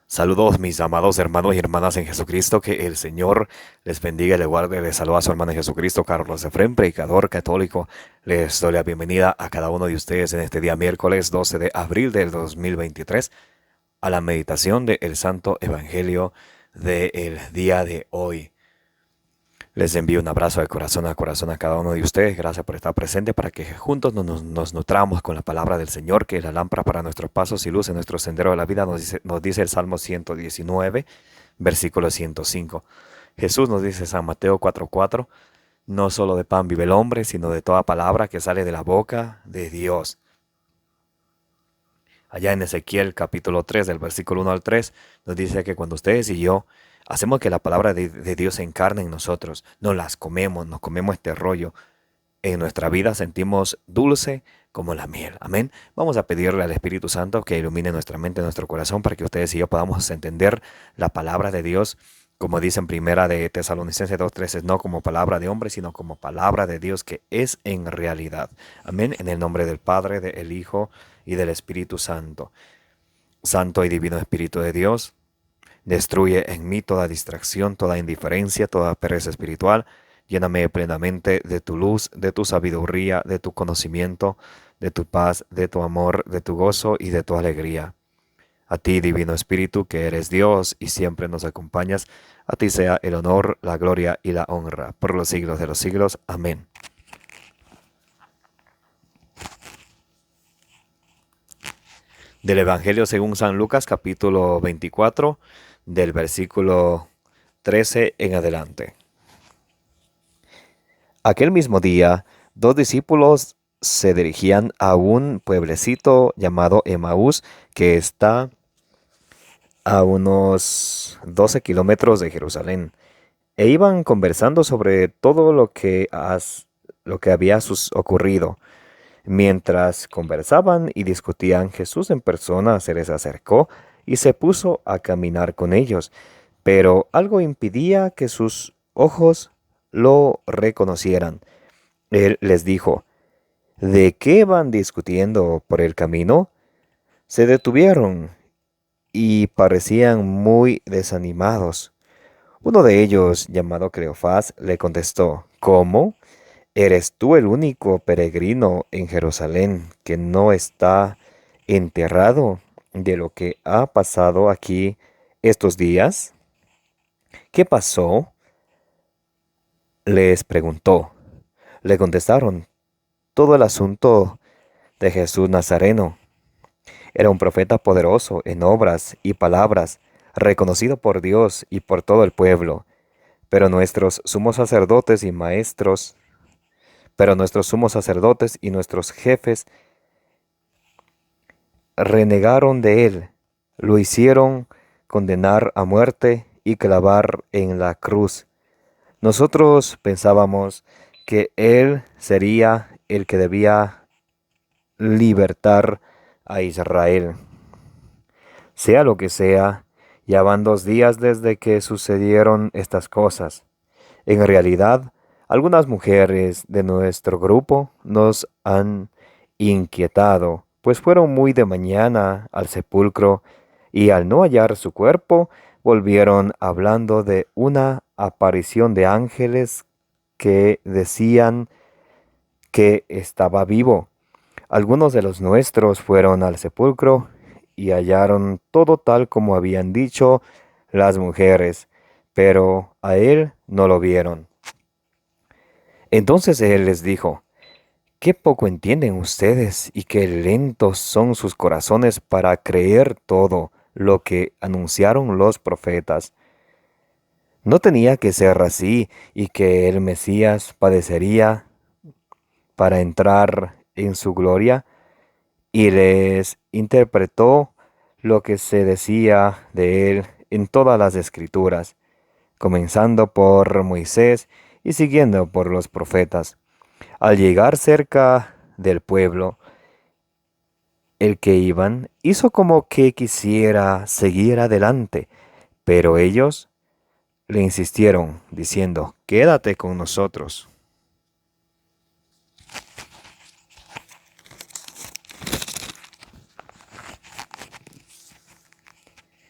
Saludos mis amados hermanos y hermanas en Jesucristo, que el Señor les bendiga y les guarde. Les saluda a su hermano en Jesucristo, Carlos Efrén, predicador católico. Les doy la bienvenida a cada uno de ustedes en este día miércoles 12 de abril del 2023 a la meditación del Santo Evangelio del día de hoy. Les envío un abrazo de corazón a corazón a cada uno de ustedes. Gracias por estar presente para que juntos nos nutramos con la palabra del Señor, que es la lámpara para nuestros pasos y luz en nuestro sendero de la vida, nos dice el Salmo 119, versículo 105. Jesús nos dice San Mateo 4:4, no solo de pan vive el hombre, sino de toda palabra que sale de la boca de Dios. Allá en Ezequiel capítulo 3, del versículo 1 al 3, nos dice que cuando ustedes y yo hacemos que la palabra de Dios se encarne en nosotros, nos comemos este rollo, en nuestra vida sentimos dulce como la miel. Amén. Vamos a pedirle al Espíritu Santo que ilumine nuestra mente, nuestro corazón, para que ustedes y yo podamos entender la palabra de Dios, como dice en primera de Tesalonicenses 2:13, no como palabra de hombre, sino como palabra de Dios que es en realidad. Amén. En el nombre del Padre, del Hijo y del Espíritu Santo. Santo y divino Espíritu de Dios, destruye en mí toda distracción, toda indiferencia, toda pereza espiritual. Lléname plenamente de tu luz, de tu sabiduría, de tu conocimiento, de tu paz, de tu amor, de tu gozo y de tu alegría. A ti, Divino Espíritu, que eres Dios y siempre nos acompañas, a ti sea el honor, la gloria y la honra, por los siglos de los siglos. Amén. Del Evangelio según San Lucas, capítulo 24, del versículo 13 en adelante. Aquel mismo día, dos discípulos se dirigían a un pueblecito llamado Emaús, que está a unos 12 kilómetros de Jerusalén, e iban conversando sobre todo lo que había ocurrido. Mientras conversaban y discutían, Jesús en persona se les acercó y se puso a caminar con ellos, pero algo impidía que sus ojos lo reconocieran. Él les dijo: ¿de qué van discutiendo por el camino? Se detuvieron y parecían muy desanimados. Uno de ellos, llamado Cleofás, le contestó: ¿cómo? ¿Eres tú el único peregrino en Jerusalén que no está enterado de lo que ha pasado aquí estos días? ¿Qué pasó?, les preguntó. Le contestaron: todo el asunto de Jesús Nazareno. Era un profeta poderoso en obras y palabras, reconocido por Dios y por todo el pueblo. Pero nuestros sumos sacerdotes y maestros, pero nuestros sumos sacerdotes y nuestros jefes renegaron de él, lo hicieron condenar a muerte y clavar en la cruz. Nosotros pensábamos que él sería el que debía libertar a Israel. Sea lo que sea, ya van 2 días desde que sucedieron estas cosas. En realidad, algunas mujeres de nuestro grupo nos han inquietado, pues fueron muy de mañana al sepulcro y al no hallar su cuerpo, volvieron hablando de una aparición de ángeles que decían que estaba vivo. Algunos de los nuestros fueron al sepulcro y hallaron todo tal como habían dicho las mujeres, pero a él no lo vieron. Entonces él les dijo: qué poco entienden ustedes y qué lentos son sus corazones para creer todo lo que anunciaron los profetas. ¿No tenía que ser así y que el Mesías padecería para entrar en su gloria? Y les interpretó lo que se decía de él en todas las escrituras, comenzando por Moisés y siguiendo por los profetas. Al llegar cerca del pueblo, el que iban hizo como que quisiera seguir adelante, pero ellos le insistieron, diciendo: quédate con nosotros.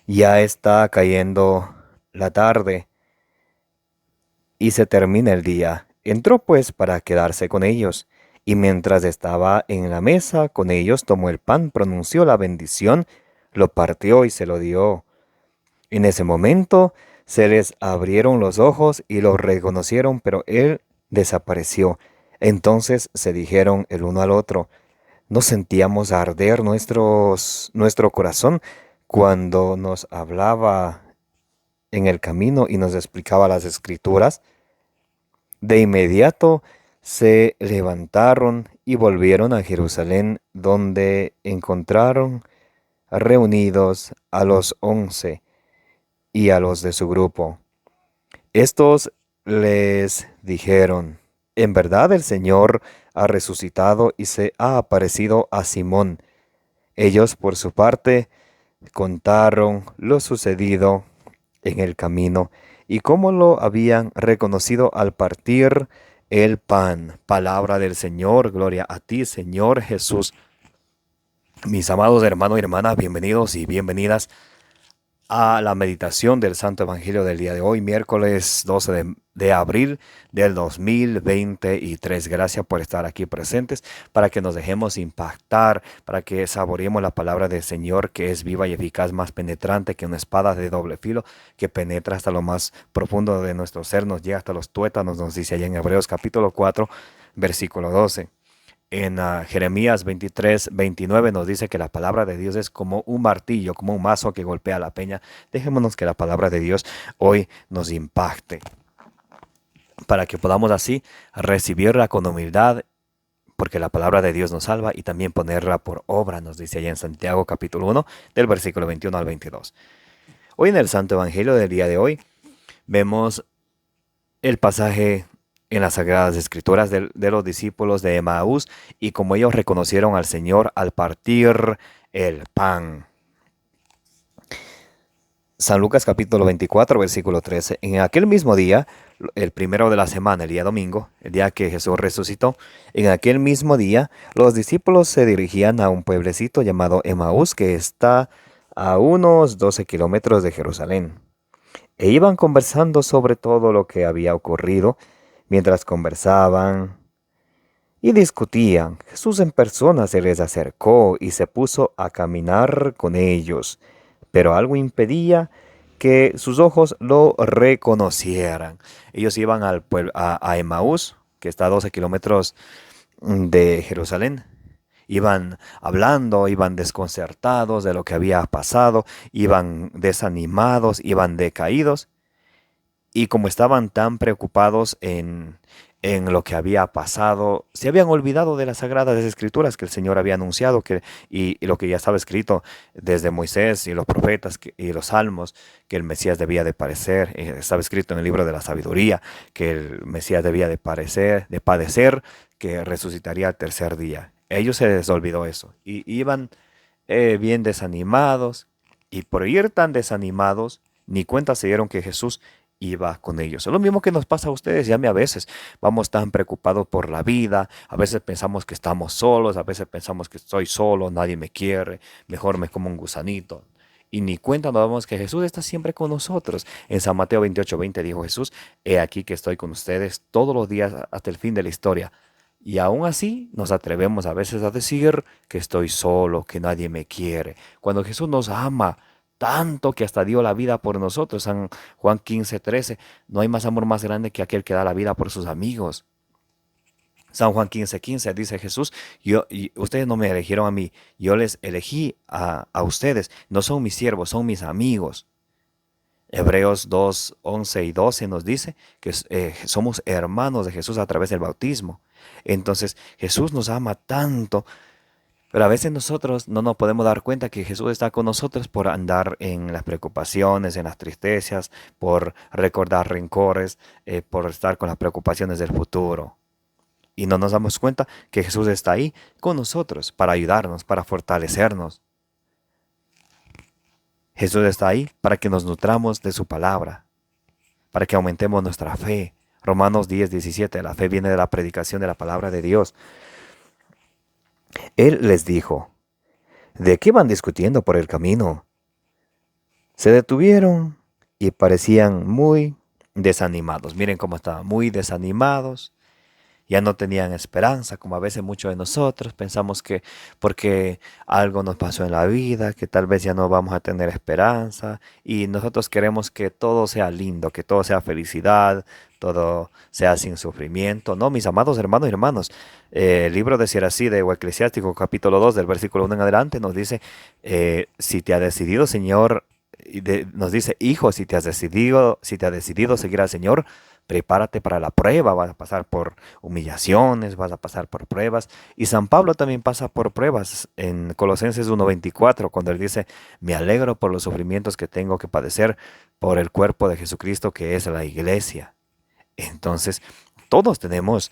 Ya está cayendo la tarde y se termina el día. Entró pues para quedarse con ellos, y mientras estaba en la mesa con ellos, tomó el pan, pronunció la bendición, lo partió y se lo dio. En ese momento se les abrieron los ojos y lo reconocieron, pero él desapareció. Entonces se dijeron el uno al otro: ¿no sentíamos arder nuestro corazón cuando nos hablaba en el camino y nos explicaba las escrituras? De inmediato se levantaron y volvieron a Jerusalén, donde encontraron reunidos a los 11 y a los de su grupo. Estos les dijeron: en verdad el Señor ha resucitado y se ha aparecido a Simón. Ellos, por su parte, contaron lo sucedido en el camino y cómo lo habían reconocido al partir el pan. Palabra del Señor, gloria a ti, Señor Jesús. Mis amados hermanos y hermanas, bienvenidos y bienvenidas a la meditación del Santo Evangelio del día de hoy, miércoles 12 de abril del 2023. Gracias por estar aquí presentes, para que nos dejemos impactar, para que saboreemos la palabra del Señor, que es viva y eficaz, más penetrante que una espada de doble filo, que penetra hasta lo más profundo de nuestro ser, nos llega hasta los tuétanos, nos dice allá en Hebreos capítulo 4, versículo 12. En Jeremías 23:29 nos dice que la palabra de Dios es como un martillo, como un mazo que golpea la peña. Dejémonos que la palabra de Dios hoy nos impacte, para que podamos así recibirla con humildad, porque la palabra de Dios nos salva, y también ponerla por obra, nos dice allá en Santiago capítulo 1, del versículo 21 al 22. Hoy en el Santo Evangelio del día de hoy vemos el pasaje en las Sagradas Escrituras de los discípulos de Emaús, y como ellos reconocieron al Señor al partir el pan. San Lucas capítulo 24, versículo 13. En aquel mismo día, el primero de la semana, el día domingo, el día que Jesús resucitó, en aquel mismo día los discípulos se dirigían a un pueblecito llamado Emaús, que está a unos 12 kilómetros de Jerusalén. E iban conversando sobre todo lo que había ocurrido. Mientras conversaban y discutían, Jesús en persona se les acercó y se puso a caminar con ellos, pero algo impedía que sus ojos lo reconocieran. Ellos iban a Emaús, que está a 12 kilómetros de Jerusalén. Iban hablando, iban desconcertados de lo que había pasado, iban desanimados, iban decaídos. Y como estaban tan preocupados en lo que había pasado, se habían olvidado de las sagradas escrituras que el Señor había anunciado, y lo que ya estaba escrito desde Moisés y los profetas y los salmos, que el Mesías debía de padecer. Estaba escrito en el libro de la sabiduría que el Mesías debía de padecer, que resucitaría al tercer día. Ellos se les olvidó eso y iban bien desanimados, y por ir tan desanimados, ni cuenta se dieron que Jesús iba con ellos. Es lo mismo que nos pasa a ustedes. Llame, a veces vamos tan preocupados por la vida, a veces pensamos que estamos solos, a veces pensamos que estoy solo, nadie me quiere, mejor me como un gusanito. Y ni cuenta nos damos que Jesús está siempre con nosotros. En San Mateo 28:20 dijo Jesús: he aquí que estoy con ustedes todos los días hasta el fin de la historia. Y aún así nos atrevemos a veces a decir que estoy solo, que nadie me quiere, cuando Jesús nos ama tanto que hasta dio la vida por nosotros. San Juan 15:13, no hay más amor más grande que aquel que da la vida por sus amigos. San Juan 15:15 dice Jesús: y ustedes no me eligieron a mí, yo les elegí a ustedes, no son mis siervos, son mis amigos. Hebreos 2:11 y 12 nos dice que somos hermanos de Jesús a través del bautismo. Entonces Jesús nos ama tanto, pero a veces nosotros no nos podemos dar cuenta que Jesús está con nosotros por andar en las preocupaciones, en las tristezas, por recordar rencores, por estar con las preocupaciones del futuro. Y no nos damos cuenta que Jesús está ahí con nosotros para ayudarnos, para fortalecernos. Jesús está ahí para que nos nutramos de su palabra, para que aumentemos nuestra fe. Romanos 10:17, la fe viene de la predicación de la palabra de Dios. Él les dijo: ¿de qué van discutiendo por el camino? Se detuvieron y parecían muy desanimados. Miren cómo estaban, muy desanimados. Ya no tenían esperanza, como a veces muchos de nosotros pensamos que porque algo nos pasó en la vida, que tal vez ya no vamos a tener esperanza y nosotros queremos que todo sea lindo, que todo sea felicidad, todo sea sin sufrimiento. No, mis amados hermanos y hermanos, el libro de Siracide o Eclesiástico capítulo 2 del versículo 1 en adelante nos dice, si te ha decidido Señor, nos dice, hijo, si te has decidido seguir al Señor, prepárate para la prueba, vas a pasar por humillaciones, vas a pasar por pruebas. Y San Pablo también pasa por pruebas en Colosenses 1:24, cuando él dice, me alegro por los sufrimientos que tengo que padecer por el cuerpo de Jesucristo que es la iglesia. Entonces, todos tenemos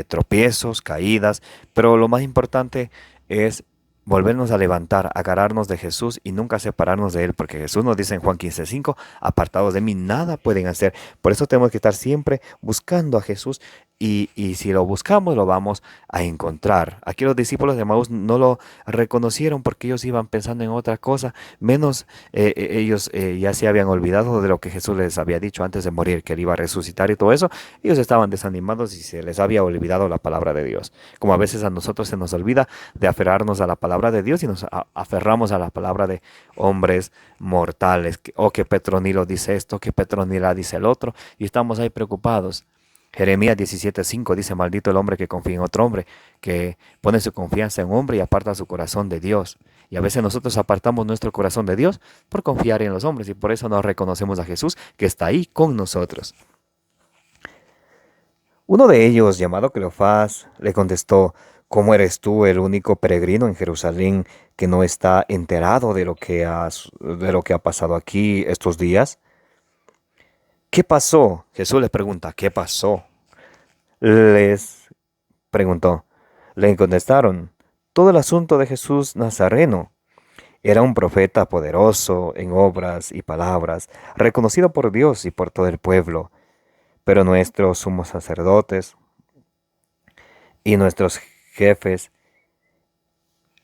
tropiezos, caídas, pero lo más importante es volvernos a levantar, agarrarnos de Jesús y nunca separarnos de Él, porque Jesús nos dice en Juan 15:5, apartados de mí nada pueden hacer. Por eso tenemos que estar siempre buscando a Jesús y si lo buscamos lo vamos a encontrar. Aquí los discípulos de Maús no lo reconocieron porque ellos iban pensando en otra cosa, menos ellos ya se habían olvidado de lo que Jesús les había dicho antes de morir, que Él iba a resucitar y todo eso. Ellos estaban desanimados y se les había olvidado la palabra de Dios. Como a veces a nosotros se nos olvida de aferrarnos a la palabra de Dios y nos aferramos a la palabra de hombres mortales. O que Petronilo dice esto, que Petronila dice el otro, y estamos ahí preocupados. Jeremías 17:5 dice, maldito el hombre que confía en otro hombre, que pone su confianza en un hombre y aparta su corazón de Dios. Y a veces nosotros apartamos nuestro corazón de Dios por confiar en los hombres y por eso no reconocemos a Jesús que está ahí con nosotros. Uno de ellos, llamado Cleofás, le contestó, ¿cómo eres tú el único peregrino en Jerusalén que no está enterado de lo que ha pasado aquí estos días? ¿Qué pasó? Jesús les pregunta, ¿qué pasó? Les preguntó. Le contestaron, todo el asunto de Jesús Nazareno. Era un profeta poderoso en obras y palabras, reconocido por Dios y por todo el pueblo. Pero nuestros sumos sacerdotes y nuestros jefes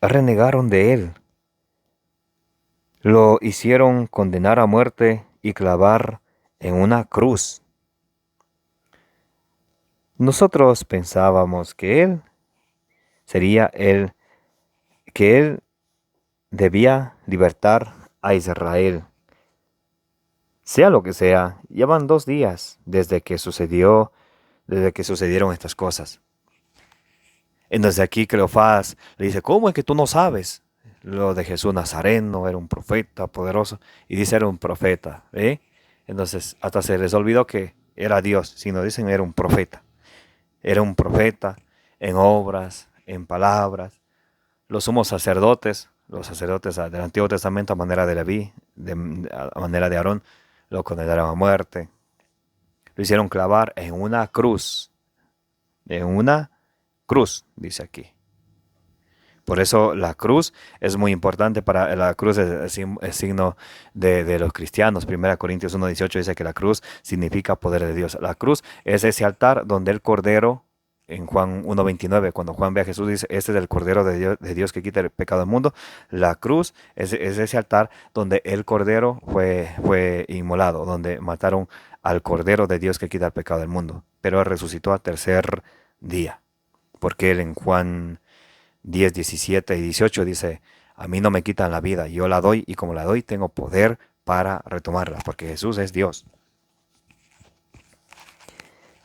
renegaron de él. Lo hicieron condenar a muerte y clavar en una cruz. Nosotros pensábamos que que él debía libertar a Israel. Sea lo que sea, ya van 2 días desde que sucedieron estas cosas. Entonces aquí Cleofás le dice, ¿cómo es que tú no sabes? Lo de Jesús Nazareno, era un profeta poderoso. Y dice, era un profeta. Entonces hasta se les olvidó que era Dios, sino dicen, era un profeta. Era un profeta en obras, en palabras. Los sumos sacerdotes, los sacerdotes del Antiguo Testamento a manera de Leví, a manera de Aarón, lo condenaron a muerte. Lo hicieron clavar en una cruz. En una cruz, dice aquí. Por eso la cruz es muy importante. La cruz es signo de los cristianos. 1 Corintios 1:18 dice que la cruz significa poder de Dios. La cruz es ese altar donde el Cordero, en Juan 1:29, cuando Juan ve a Jesús, dice, este es el Cordero de Dios que quita el pecado del mundo. La cruz es ese altar donde el Cordero fue inmolado, donde mataron al Cordero de Dios que quita el pecado del mundo. Pero él resucitó al tercer día. Porque él en Juan 10, 17 y 18 dice, a mí no me quitan la vida, yo la doy y como la doy tengo poder para retomarla, porque Jesús es Dios.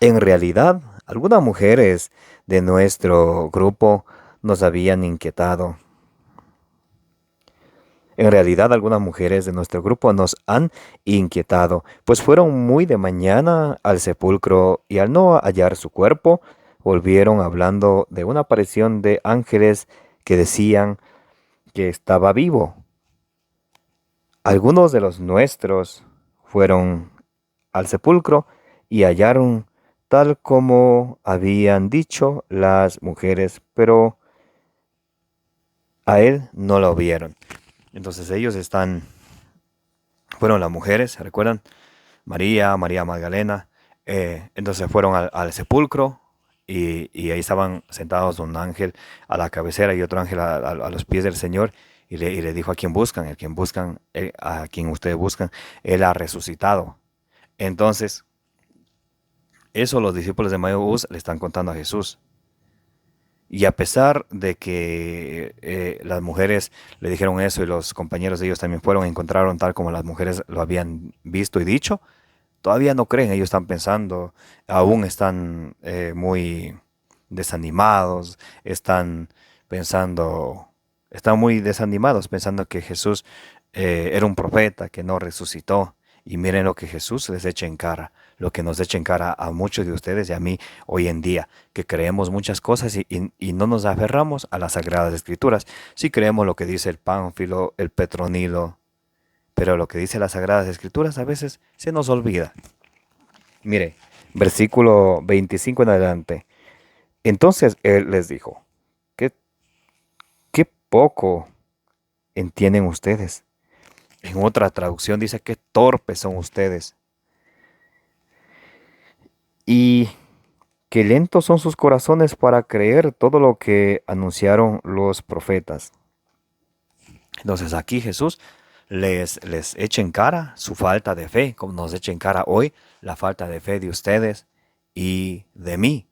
En realidad, algunas mujeres de nuestro grupo nos habían inquietado. En realidad, algunas mujeres de nuestro grupo nos han inquietado, pues fueron muy de mañana al sepulcro y al no hallar su cuerpo, volvieron hablando de una aparición de ángeles que decían que estaba vivo. Algunos de los nuestros fueron al sepulcro y hallaron tal como habían dicho las mujeres, pero a él no lo vieron. Entonces fueron las mujeres, ¿recuerdan? María Magdalena. Entonces fueron al sepulcro y ahí estaban sentados un ángel a la cabecera y otro ángel a los pies del Señor. y le dijo a quien buscan, a quien ustedes buscan, Él ha resucitado. Entonces, eso los discípulos de Maús le están contando a Jesús. Y a pesar de que las mujeres le dijeron eso y los compañeros de ellos también fueron, encontraron tal como las mujeres lo habían visto y dicho, todavía no creen, ellos están pensando, aún están muy desanimados, están pensando, están muy desanimados pensando que Jesús era un profeta que no resucitó. Y miren lo que Jesús les echa en cara, lo que nos echa en cara a muchos de ustedes y a mí hoy en día, que creemos muchas cosas y no nos aferramos a las Sagradas Escrituras. Sí creemos lo que dice el Pánfilo, el Petronilo, pero lo que dice las Sagradas Escrituras a veces se nos olvida. Mire, versículo 25 en adelante. Entonces él les dijo, ¿qué, qué poco entienden ustedes? En otra traducción dice, qué torpes son ustedes. Y qué lentos son sus corazones para creer todo lo que anunciaron los profetas. Entonces aquí Jesús les echa en cara su falta de fe, como nos echa en cara hoy la falta de fe de ustedes y de mí.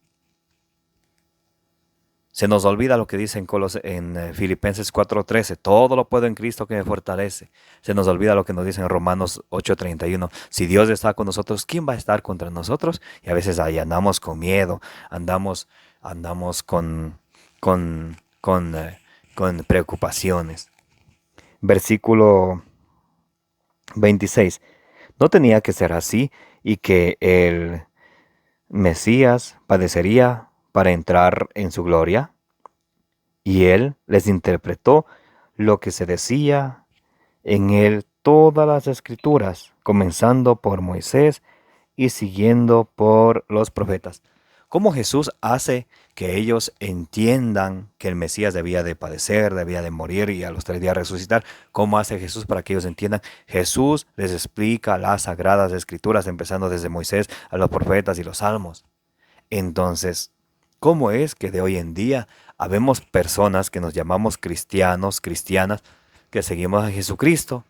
Se nos olvida lo que dice en Filipenses 4:13, todo lo puedo en Cristo que me fortalece. Se nos olvida lo que nos dice en Romanos 8:31, si Dios está con nosotros, ¿quién va a estar contra nosotros? Y a veces ahí andamos con miedo, andamos con, con preocupaciones. Versículo 26, no tenía que ser así y que el Mesías padecería para entrar en su gloria. Y él les interpretó lo que se decía en él todas las escrituras, comenzando por Moisés y siguiendo por los profetas. ¿Cómo Jesús hace que ellos entiendan que el Mesías debía de padecer, debía de morir y a los 3 días resucitar? ¿Cómo hace Jesús para que ellos entiendan? Jesús les explica las sagradas escrituras, empezando desde Moisés a los profetas y los salmos. Entonces, ¿cómo es que de hoy en día habemos personas que nos llamamos cristianos, cristianas, que seguimos a Jesucristo,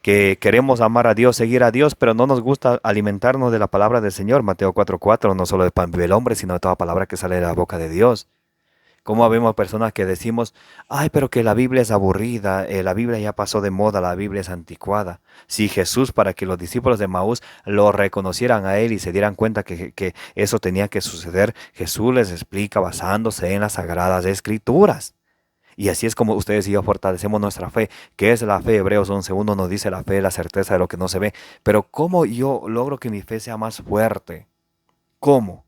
que queremos amar a Dios, seguir a Dios, pero no nos gusta alimentarnos de la palabra del Señor? Mateo 4:4, no solo de pan vive el hombre, sino de toda palabra que sale de la boca de Dios. ¿Cómo habemos personas que decimos, ay, pero que la Biblia es aburrida, la Biblia ya pasó de moda, la Biblia es anticuada? Si Jesús, para que los discípulos de Maús lo reconocieran a Él y se dieran cuenta que eso tenía que suceder, Jesús les explica basándose en las Sagradas Escrituras. Y así es como ustedes y yo fortalecemos nuestra fe. ¿Qué es la fe? Hebreos 11:1 nos dice la fe, la certeza de lo que no se ve. Pero ¿cómo yo logro que mi fe sea más fuerte? ¿Cómo?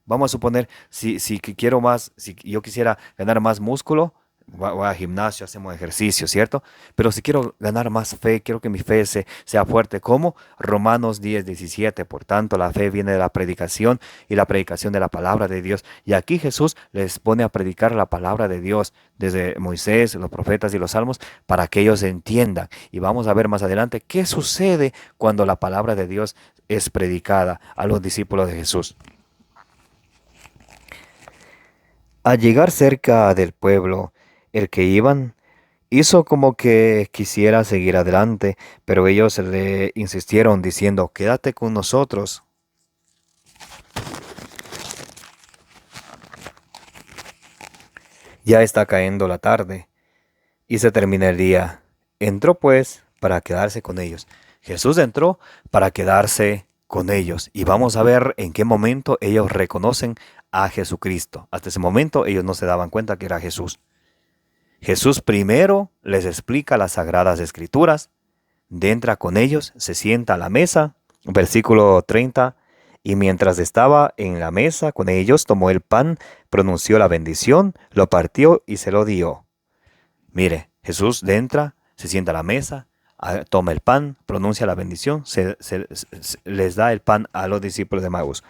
Vamos a suponer, si quiero más, si yo quisiera ganar más músculo, voy al gimnasio, hacemos ejercicio, ¿cierto? Pero si quiero ganar más fe, quiero que mi fe sea fuerte. ¿Cómo? Romanos 10:17. Por tanto, la fe viene de la predicación y la predicación de la palabra de Dios. Y aquí Jesús les pone a predicar la palabra de Dios desde Moisés, los profetas y los salmos para que ellos entiendan. Y vamos a ver más adelante qué sucede cuando la palabra de Dios es predicada a los discípulos de Jesús. Al llegar cerca del pueblo, el que iban hizo como que quisiera seguir adelante, pero ellos le insistieron diciendo, quédate con nosotros. Ya está cayendo la tarde y se termina el día. Entró pues para quedarse con ellos. Jesús entró para quedarse con ellos y vamos a ver en qué momento ellos reconocen a Jesucristo. Hasta ese momento ellos no se daban cuenta que era Jesús. Jesús primero les explica las Sagradas Escrituras, entra con ellos, se sienta a la mesa, versículo 30, y mientras estaba en la mesa con ellos, tomó el pan, pronunció la bendición, lo partió y se lo dio. Mire, Jesús entra, se sienta a la mesa, toma el pan, pronuncia la bendición, les da el pan a los discípulos de Maús.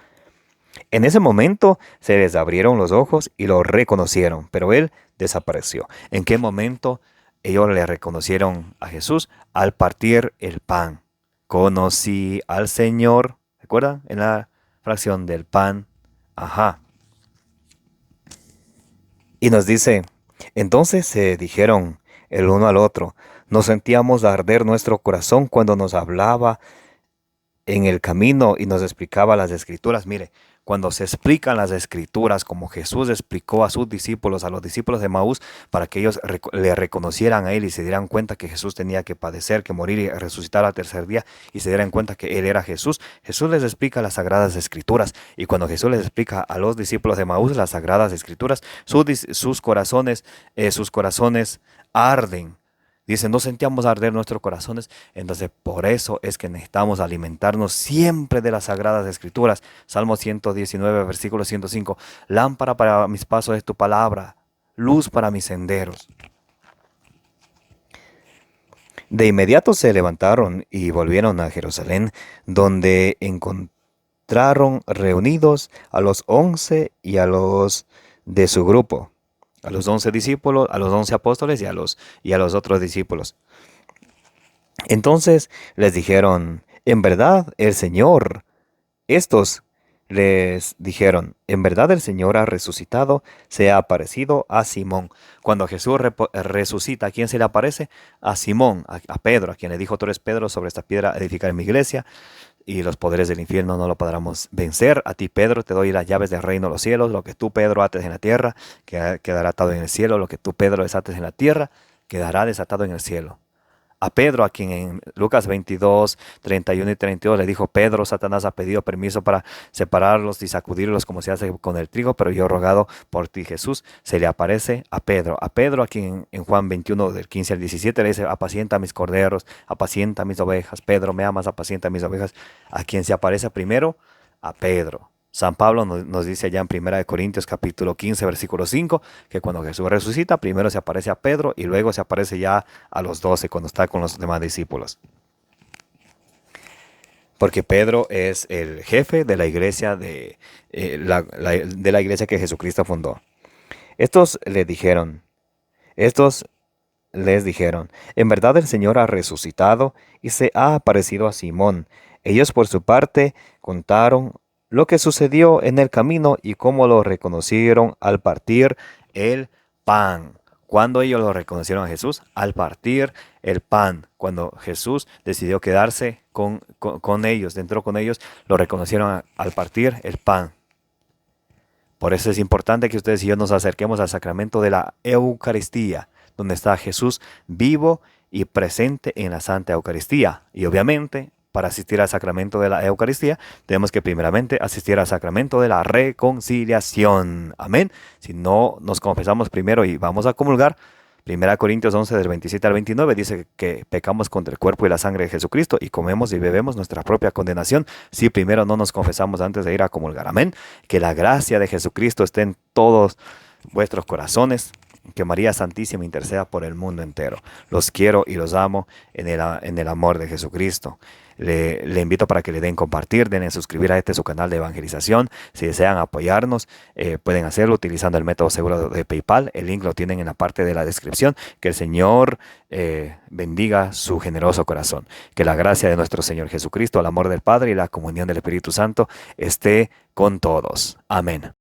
En ese momento se les abrieron los ojos y lo reconocieron, pero él desapareció. ¿En qué momento ellos le reconocieron a Jesús? Al partir el pan. Conocí al Señor, ¿recuerdan? En la fracción del pan. Ajá. Y nos dice, entonces se dijeron el uno al otro. No sentíamos arder nuestro corazón cuando nos hablaba en el camino y nos explicaba las escrituras. Mire, cuando se explican las escrituras como Jesús explicó a sus discípulos, a los discípulos de Maús, para que ellos le reconocieran a él y se dieran cuenta que Jesús tenía que padecer, que morir y resucitar al tercer día, y se dieran cuenta que él era Jesús. Jesús les explica las sagradas escrituras, y cuando Jesús les explica a los discípulos de Maús las sagradas escrituras, sus corazones arden. Dice, no sentíamos arder nuestros corazones. Entonces, por eso es que necesitamos alimentarnos siempre de las sagradas escrituras. Salmo 119, versículo 105. Lámpara para mis pasos es tu palabra, luz para mis senderos. De inmediato se levantaron y volvieron a Jerusalén, donde encontraron reunidos a los 11 y a los de su grupo, a los 11 discípulos, a los 11 apóstoles y a los otros discípulos. Entonces les dijeron, en verdad el Señor, estos les dijeron, en verdad el Señor ha resucitado, se ha aparecido a Simón. Cuando Jesús resucita, ¿a quién se le aparece? A Simón, a Pedro, a quien le dijo, tú eres Pedro, sobre esta piedra edificaré mi iglesia, y los poderes del infierno no lo podremos vencer. A ti, Pedro, te doy las llaves del reino de los cielos. Lo que tú, Pedro, ates en la tierra, quedará atado en el cielo. Lo que tú, Pedro, desates en la tierra, quedará desatado en el cielo. A Pedro, a quien en Lucas 22, 31 y 32 le dijo, Pedro, Satanás ha pedido permiso para separarlos y sacudirlos como se hace con el trigo, pero yo he rogado por ti, Jesús. Se le aparece a Pedro, a quien en Juan 21, del 15 al 17 le dice, apacienta mis corderos, apacienta mis ovejas. Pedro, me amas, apacienta mis ovejas. A quien se aparece primero, a Pedro. San Pablo nos dice allá en 1 Corintios capítulo 15, versículo 5, que cuando Jesús resucita, primero se aparece a Pedro y luego se aparece ya a los 12 cuando está con los demás discípulos. Porque Pedro es el jefe de la iglesia, de la iglesia que Jesucristo fundó. Estos les dijeron, en verdad el Señor ha resucitado y se ha aparecido a Simón. Ellos por su parte contaron lo que sucedió en el camino y cómo lo reconocieron al partir el pan. ¿Cuándo ellos lo reconocieron a Jesús? Al partir el pan. Cuando Jesús decidió quedarse con ellos, dentro con ellos, lo reconocieron al partir el pan. Por eso es importante que ustedes y yo nos acerquemos al sacramento de la Eucaristía, donde está Jesús vivo y presente en la Santa Eucaristía. Y obviamente, para asistir al sacramento de la Eucaristía, tenemos que primeramente asistir al sacramento de la reconciliación. Amén. Si no nos confesamos primero y vamos a comulgar, 1 Corintios 11 del 27 al 29 dice que pecamos contra el cuerpo y la sangre de Jesucristo y comemos y bebemos nuestra propia condenación si primero no nos confesamos antes de ir a comulgar. Amén. Que la gracia de Jesucristo esté en todos vuestros corazones. Que María Santísima interceda por el mundo entero. Los quiero y los amo en el amor de Jesucristo. Le invito para que le den compartir, den en suscribir a su canal de evangelización. Si desean apoyarnos, pueden hacerlo utilizando el método seguro de PayPal. El link lo tienen en la parte de la descripción. Que el Señor bendiga su generoso corazón. Que la gracia de nuestro Señor Jesucristo, el amor del Padre y la comunión del Espíritu Santo esté con todos. Amén.